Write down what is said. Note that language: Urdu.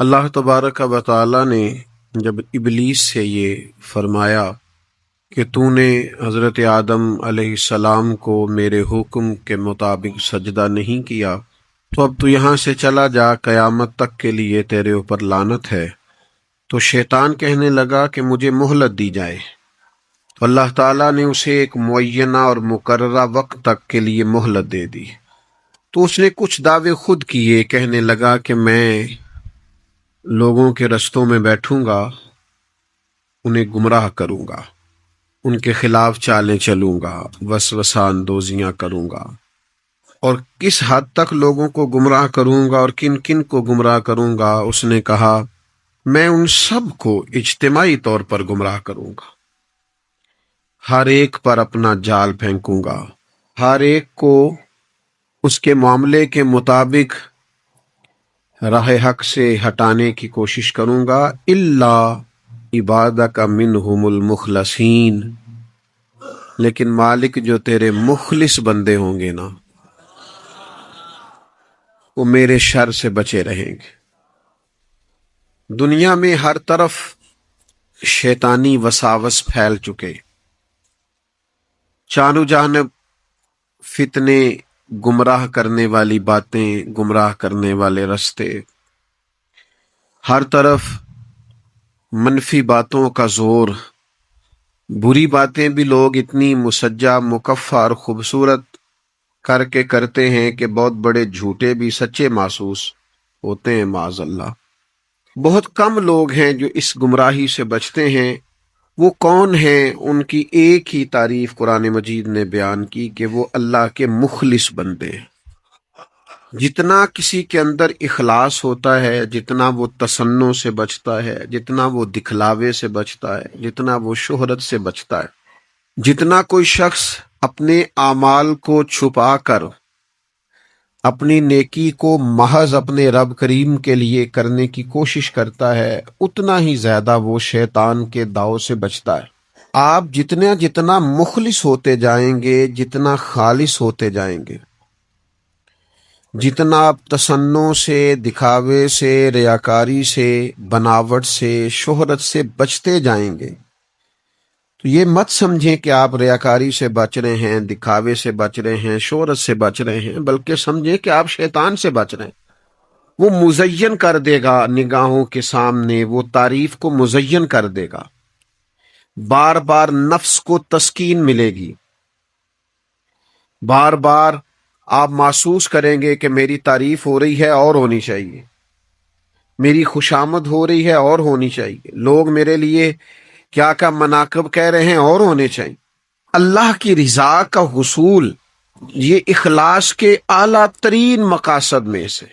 اللہ تبارک و تعالی نے جب ابلیس سے یہ فرمایا کہ تو نے حضرت آدم علیہ السلام کو میرے حکم کے مطابق سجدہ نہیں کیا، تو اب تو یہاں سے چلا جا، قیامت تک کے لیے تیرے اوپر لعنت ہے۔ تو شیطان کہنے لگا کہ مجھے مہلت دی جائے، تو اللہ تعالیٰ نے اسے ایک معینہ اور مقررہ وقت تک کے لیے مہلت دے دی۔ تو اس نے کچھ دعوے خود کیے، کہنے لگا کہ میں لوگوں کے رستوں میں بیٹھوں گا، انہیں گمراہ کروں گا، ان کے خلاف چالیں چلوں گا، وسوسہ اندوزیاں کروں گا، اور کس حد تک لوگوں کو گمراہ کروں گا اور کن کن کو گمراہ کروں گا۔ اس نے کہا میں ان سب کو اجتماعی طور پر گمراہ کروں گا، ہر ایک پر اپنا جال پھینکوں گا، ہر ایک کو اس کے معاملے کے مطابق راہ حق سے ہٹانے کی کوشش کروں گا، الا عبادک منہم المخلصین، لیکن مالک جو تیرے مخلص بندے ہوں گے نا، وہ میرے شر سے بچے رہیں گے۔ دنیا میں ہر طرف شیطانی وساوس پھیل چکے، چاروں جانب فتنے، گمراہ کرنے والی باتیں، گمراہ کرنے والے رستے، ہر طرف منفی باتوں کا زور، بری باتیں بھی لوگ اتنی مسجع، مکفّہ اور خوبصورت کر کے کرتے ہیں کہ بہت بڑے جھوٹے بھی سچے محسوس ہوتے ہیں، معاذ اللہ۔ بہت کم لوگ ہیں جو اس گمراہی سے بچتے ہیں۔ وہ کون ہیں؟ ان کی ایک ہی تعریف قرآن مجید نے بیان کی کہ وہ اللہ کے مخلص بندے ہیں۔ جتنا کسی کے اندر اخلاص ہوتا ہے، جتنا وہ تصنع سے بچتا ہے، جتنا وہ دکھلاوے سے بچتا ہے، جتنا وہ شہرت سے بچتا ہے، جتنا کوئی شخص اپنے اعمال کو چھپا کر اپنی نیکی کو محض اپنے رب کریم کے لیے کرنے کی کوشش کرتا ہے، اتنا ہی زیادہ وہ شیطان کے داؤ سے بچتا ہے۔ آپ جتنا مخلص ہوتے جائیں گے، جتنا خالص ہوتے جائیں گے، جتنا آپ تصنع سے، دکھاوے سے، ریاکاری سے، بناوٹ سے، شہرت سے بچتے جائیں گے، تو یہ مت سمجھیں کہ آپ ریاکاری سے بچ رہے ہیں، دکھاوے سے بچ رہے ہیں، شہرت سے بچ رہے ہیں، بلکہ سمجھیں کہ آپ شیطان سے بچ رہے ہیں۔ وہ مزین کر دے گا نگاہوں کے سامنے، وہ تعریف کو مزین کر دے گا، بار بار نفس کو تسکین ملے گی، بار بار آپ محسوس کریں گے کہ میری تعریف ہو رہی ہے اور ہونی چاہیے، میری خوشامد ہو رہی ہے اور ہونی چاہیے، لوگ میرے لیے کیا کیا مناقب کہہ رہے ہیں اور ہونے چاہیے۔ اللہ کی رضا کا حصول یہ اخلاص کے اعلیٰ ترین مقاصد میں سے